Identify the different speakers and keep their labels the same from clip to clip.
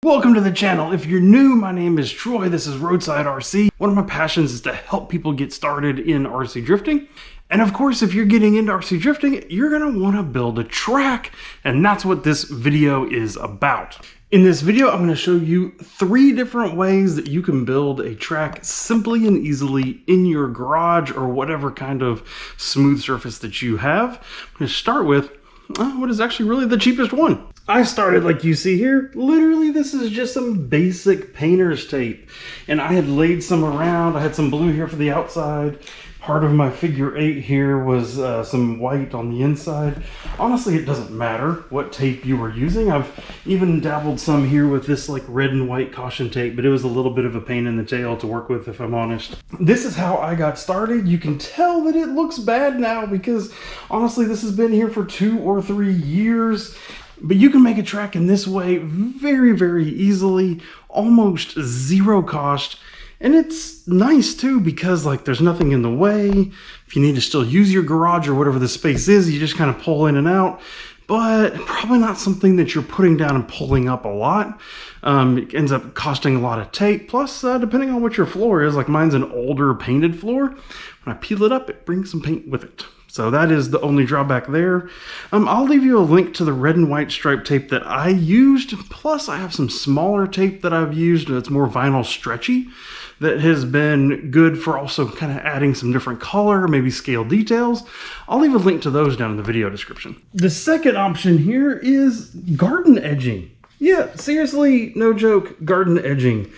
Speaker 1: Welcome to the channel. If you're new, my name is Troy. This is Roadside RC. One of my passions is to help people get started in RC drifting. And of course, if you're getting into RC drifting, you're gonna wanna build a track. And that's what this video is about. In this video, I'm gonna show you 3 different ways that you can build a track simply and easily in your garage or whatever kind of smooth surface that you have. I'm gonna start with what is actually really the cheapest one. I started like you see here. Literally, this is just some basic painter's tape. And I had laid some around. I had some blue here for the outside. Part of my figure 8 here was some white on the inside. Honestly, it doesn't matter what tape you were using. I've even dabbled some here with this like red and white caution tape, but it was a little bit of a pain in the tail to work with, if I'm honest. This is how I got started. You can tell that it looks bad now because honestly, this has been here for 2 or 3 years. But you can make a track in this way very, very easily, almost zero cost. And it's nice too because like there's nothing in the way. If you need to still use your garage or whatever the space is, you just kind of pull in and out. But probably not something that you're putting down and pulling up a lot. It ends up costing a lot of tape. Plus, depending on what your floor is, like mine's an older painted floor. When I peel it up, it brings some paint with it. So that is the only drawback there. I'll leave you a link to the red and white stripe tape that I used. Plus, I have some smaller tape that I've used that's more vinyl stretchy that has been good for also kind of adding some different color, maybe scale details. I'll leave a link to those down in the video description. The second option here is garden edging. Yeah, seriously, no joke, garden edging.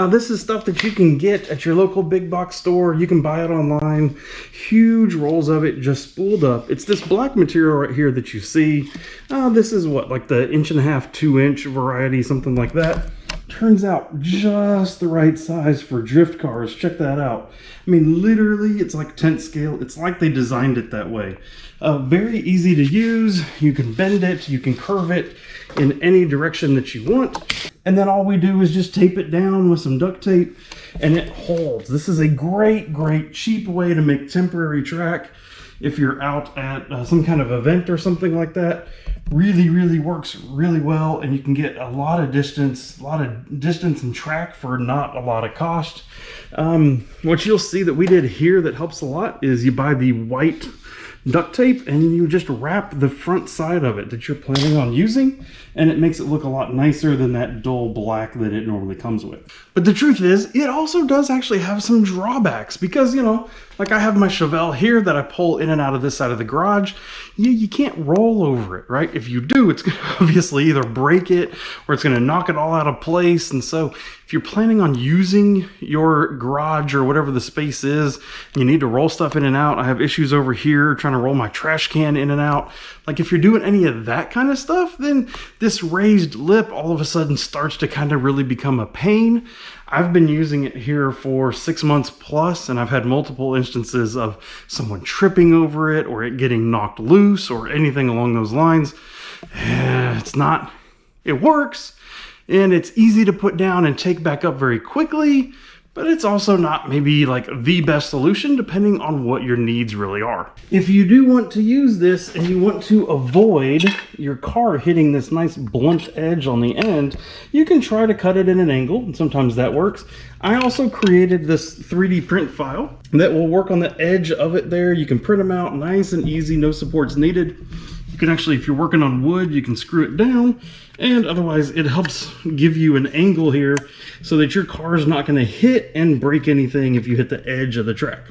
Speaker 1: This is stuff that you can get at your local big box store. You can buy it online. Huge rolls of it just spooled up. It's this black material right here that you see. This is what, like the 1.5 to 2 inch variety, something like that. Turns out just the right size for drift cars. Check that out. I mean, literally, it's like tent scale. It's like they designed it that way. Very easy to use. You can bend it, you can curve it in any direction that you want. And then all we do is just tape it down with some duct tape and it holds. This is a great, great cheap way to make temporary track if you're out at some kind of event or something like that. Really, really works really well, and you can get a lot of distance and track for not a lot of cost. What you'll see that we did here that helps a lot is you buy the white duct tape and you just wrap the front side of it that you're planning on using, and it makes it look a lot nicer than that dull black that it normally comes with. But the truth is, it also does actually have some drawbacks because, you know, like I have my Chevelle here that I pull in and out of this side of the garage. You can't roll over it, right? If you do, it's gonna obviously either break it or it's gonna knock it all out of place. And so if you're planning on using your garage or whatever the space is, you need to roll stuff in and out. I have issues over here trying to roll my trash can in and out. Like if you're doing any of that kind of stuff, then this raised lip all of a sudden starts to kind of really become a pain. I've been using it here for 6 months plus, and I've had multiple instances of someone tripping over it or it getting knocked loose or anything along those lines. It works, and it's easy to put down and take back up very quickly, but it's also not maybe like the best solution depending on what your needs really are. If you do want to use this and you want to avoid your car hitting this nice blunt edge on the end, you can try to cut it in an angle, and sometimes that works. I also created this 3D print file that will work on the edge of it there. You can print them out nice and easy, no supports needed. You can actually, if you're working on wood, you can screw it down, and otherwise it helps give you an angle here so that your car is not going to hit and break anything if you hit the edge of the track.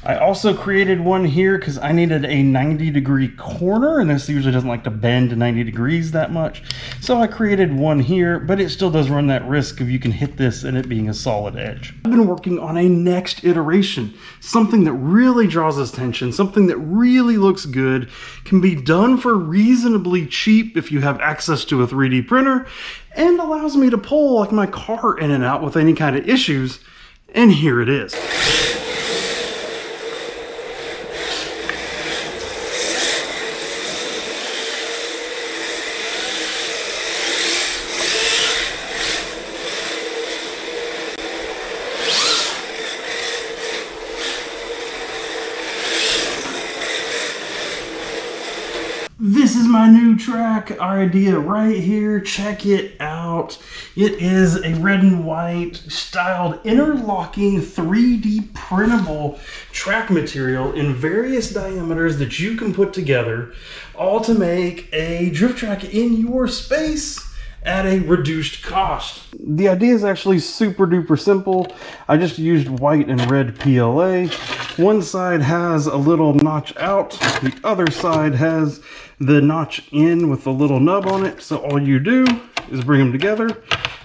Speaker 1: I also created one here because I needed a 90-degree corner, and this usually doesn't like to bend 90 degrees that much. So I created one here, but it still does run that risk of you can hit this and it being a solid edge. I've been working on a next iteration, something that really draws attention, something that really looks good, can be done for reasonably cheap if you have access to a 3D printer, and allows me to pull like my car in and out with any kind of issues. And here it is. This is my new track idea right here. Check it out. It is a red and white styled interlocking 3D printable track material in various diameters that you can put together, all to make a drift track in your space at a reduced cost. The idea is actually super duper simple. I just used white and red PLA. One side has a little notch out, the other side has the notch in with the little nub on it. So all you do is bring them together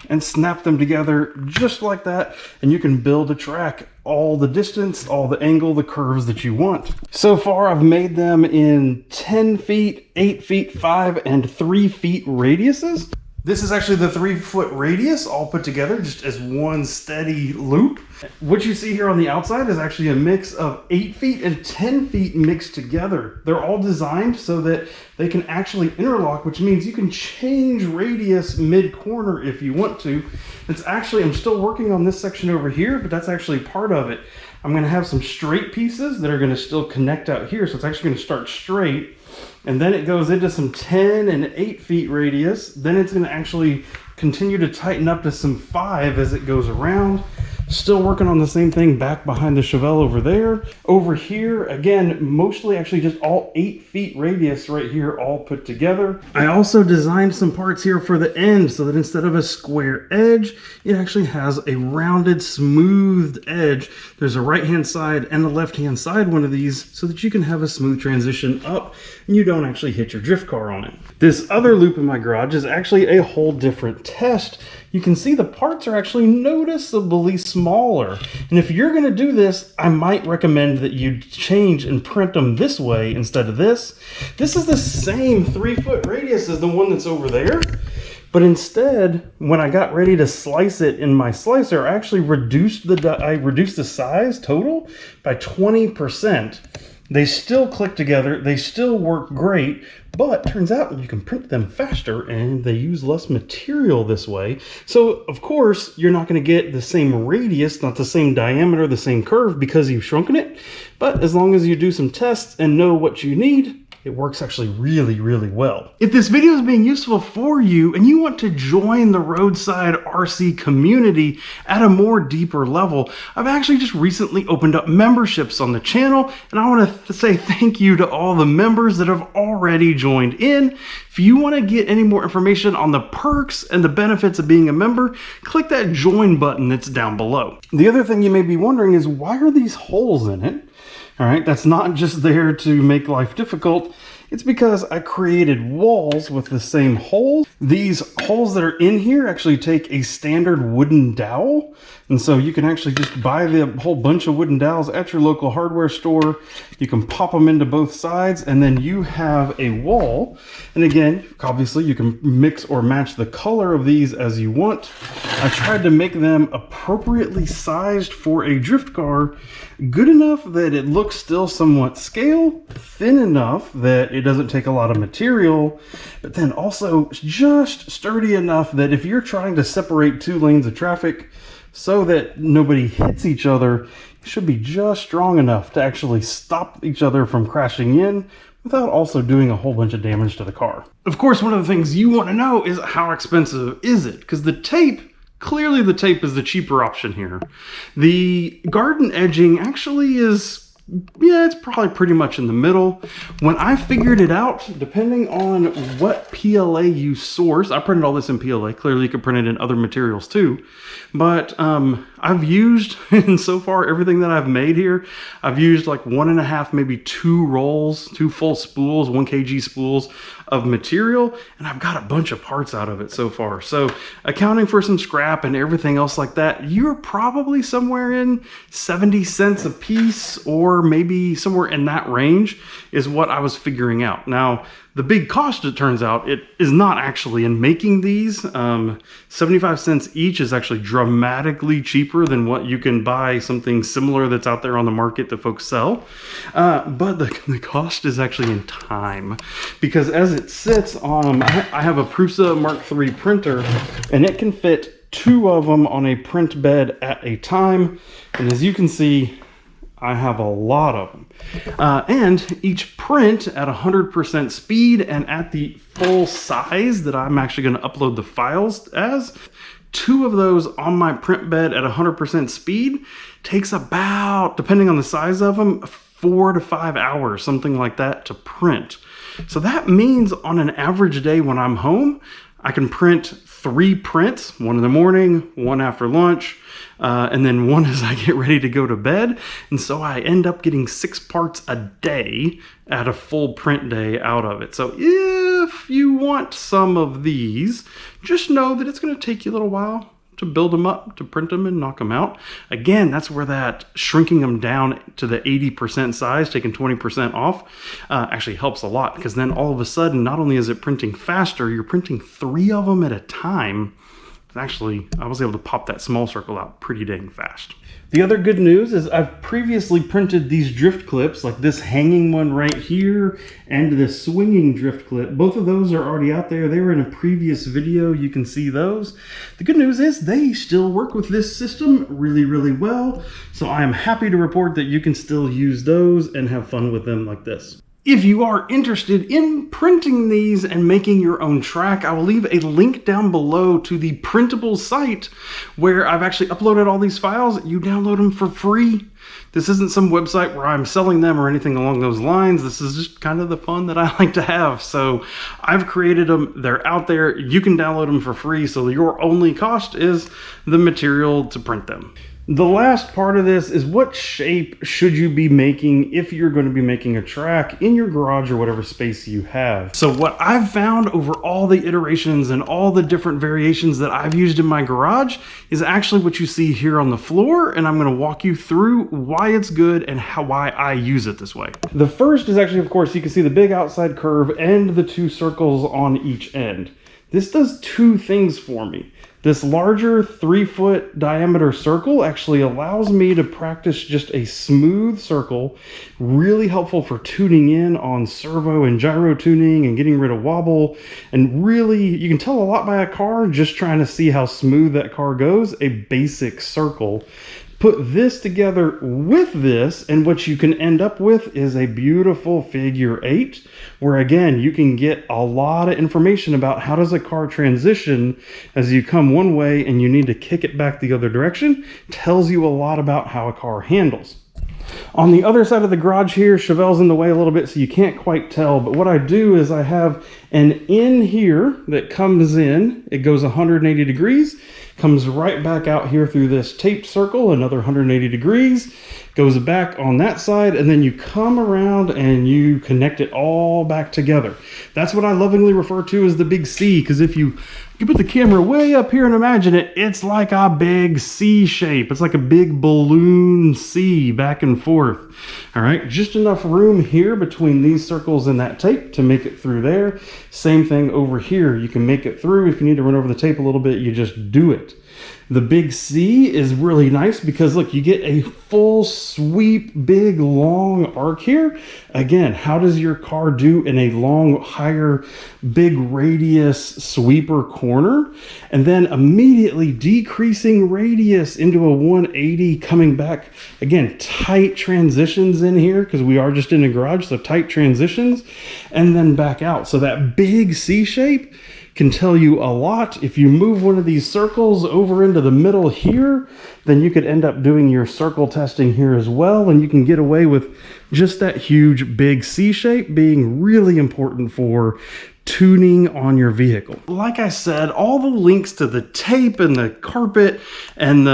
Speaker 1: and snap them together just like that, and you can build a track all the distance, all the angle, the curves that you want. So far I've made them in 10 feet, 8 feet, 5 and 3 feet radiuses. This is actually the 3-foot radius all put together just as one steady loop. What you see here on the outside is actually a mix of 8 feet and 10 feet mixed together. They're all designed so that they can actually interlock, which means you can change radius mid-corner if you want to. It's actually, I'm still working on this section over here, but that's actually part of it. I'm gonna have some straight pieces that are gonna still connect out here. So it's actually gonna start straight. And then it goes into some 10 and 8 feet radius. Then it's going to actually continue to tighten up to some 5 as it goes around. Still working on the same thing back behind the Chevelle over there. Over here, again, mostly actually just all 8 feet radius right here, all put together. I also designed some parts here for the end so that instead of a square edge, it actually has a rounded, smoothed edge. There's a right-hand side and a left-hand side one of these so that you can have a smooth transition up and you don't actually hit your drift car on it. This other loop in my garage is actually a whole different test. You can see the parts are actually noticeably smaller. And if you're gonna do this, I might recommend that you change and print them this way instead of this. This is the same 3-foot radius as the one that's over there. But instead, when I got ready to slice it in my slicer, I actually reduced the size total by 20%. They still click together, they still work great, but turns out you can print them faster and they use less material this way. So of course, you're not gonna get the same radius, not the same diameter, the same curve because you've shrunken it. But as long as you do some tests and know what you need, it works actually really, really well. If this video is being useful for you and you want to join the roadside RC community at a more deeper level, I've actually just recently opened up memberships on the channel, and I want to say thank you to all the members that have already joined in. If you want to get any more information on the perks and the benefits of being a member, click that join button that's down below. The other thing you may be wondering is, why are these holes in it? All right, that's not just there to make life difficult. It's because I created walls with the same holes. These holes that are in here actually take a standard wooden dowel. And so you can actually just buy the whole bunch of wooden dowels at your local hardware store. You can pop them into both sides and then you have a wall. And again, obviously you can mix or match the color of these as you want. I tried to make them appropriately sized for a drift car, good enough that it looks still somewhat scale, thin enough that it doesn't take a lot of material, but then also just sturdy enough that if you're trying to separate 2 lanes of traffic so that nobody hits each other, it should be just strong enough to actually stop each other from crashing in without also doing a whole bunch of damage to the car. Of course, one of the things you want to know is how expensive is it? Because the tape, clearly the tape is the cheaper option here. The garden edging actually is, yeah, it's probably pretty much in the middle. When I figured it out, depending on what PLA you source, I printed all this in PLA. Clearly you could print it in other materials too. But I've used, and so far everything that I've made here, I've used like 1.5, maybe 2 rolls, 2 full spools, 1 kg spools of material, and I've got a bunch of parts out of it so far. So accounting for some scrap and everything else like that, you're probably somewhere in 70 cents a piece, or maybe somewhere in that range is what I was figuring out. Now, the big cost, it turns out, it is not actually in making these. 75 cents each is actually dramatically cheaper than what you can buy something similar that's out there on the market that folks sell. But the cost is actually in time, because as it sits on, I have a Prusa Mark III printer, and it can fit 2 of them on a print bed at a time. And as you can see, I have a lot of them. And each print at 100% speed and at the full size that I'm actually going to upload the files as, 2 of those on my print bed at 100% speed takes about, depending on the size of them, 4 to 5 hours, something like that, to print. So that means on an average day when I'm home, I can print 3 prints, 1 in the morning, 1 after lunch, and then 1 as I get ready to go to bed. And so I end up getting 6 parts a day at a full print day out of it. So if you want some of these, just know that it's going to take you a little while to build them up, to print them and knock them out. Again, that's where that shrinking them down to the 80% size, taking 20% off, actually helps a lot, because then all of a sudden, not only is it printing faster, you're printing 3 of them at a time. Actually, I was able to pop that small circle out pretty dang fast. The other good news is I've previously printed these drift clips, like this hanging one right here and this swinging drift clip. Both of those are already out there. They were in a previous video. You can see those. The good news is they still work with this system really, really well. So I am happy to report that you can still use those and have fun with them like this. If you are interested in printing these and making your own track, I will leave a link down below to the printable site where I've actually uploaded all these files. You download them for free. This isn't some website where I'm selling them or anything along those lines. This is just kind of the fun that I like to have. So I've created them. They're out there. You can download them for free. So your only cost is the material to print them. The last part of this is, what shape should you be making if you're going to be making a track in your garage or whatever space you have. So what I've found over all the iterations and all the different variations that I've used in my garage is actually what you see here on the floor, and I'm going to walk you through why it's good and why I use it this way. The first is actually, of course, you can see the big outside curve and the 2 circles on each end. This does 2 things for me. This larger 3-foot diameter circle actually allows me to practice just a smooth circle, really helpful for tuning in on servo and gyro tuning and getting rid of wobble. And really, you can tell a lot by a car just trying to see how smooth that car goes, a basic circle. Put this together with this, and what you can end up with is a beautiful figure 8, where again, you can get a lot of information about how does a car transition as you come one way and you need to kick it back the other direction. Tells you a lot about how a car handles. On the other side of the garage here, Chevelle's in the way a little bit, so you can't quite tell, but what I do is I have an in here that comes in, it goes 180 degrees, comes right back out here through this taped circle, another 180 degrees, goes back on that side, and then you come around and you connect it all back together. That's what I lovingly refer to as the big C, because if you put the camera way up here and imagine it, it's like a big C shape. It's like a big balloon C back and forth. All right, just enough room here between these circles and that tape to make it through there. Same thing over here. You can make it through. If you need to run over the tape a little bit, you just do it. The big C is really nice because look, you get a full sweep, big long arc here. Again, how does your car do in a long, higher, big radius sweeper corner? And then immediately decreasing radius into a 180, coming back. Again, tight transitions in here because we are just in a garage, so tight transitions, and then back out. So that big C shape can tell you a lot. If you move one of these circles over into the middle here, then you could end up doing your circle testing here as well, and you can get away with just that huge big C shape being really important for tuning on your vehicle. Like I said, all the links to the tape and the carpet and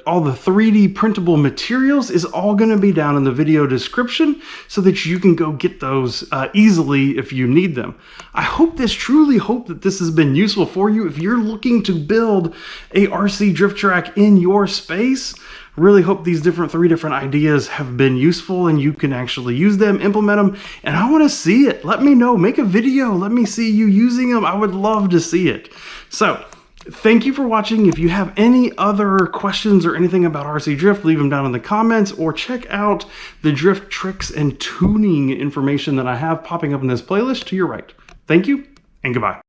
Speaker 1: all the 3D printable materials is all going to be down in the video description so that you can go get those easily if you need them. I truly hope that this has been useful for you. If you're looking to build a RC drift track in your space, really hope these 3 different ideas have been useful and you can actually use them, implement them, and I want to see it. Let me know, make a video, let me see you using them. I would love to see it. So thank you for watching. If you have any other questions or anything about RC drift, leave them down in the comments, or check out the drift tricks and tuning information that I have popping up in this playlist to your right. Thank you and goodbye.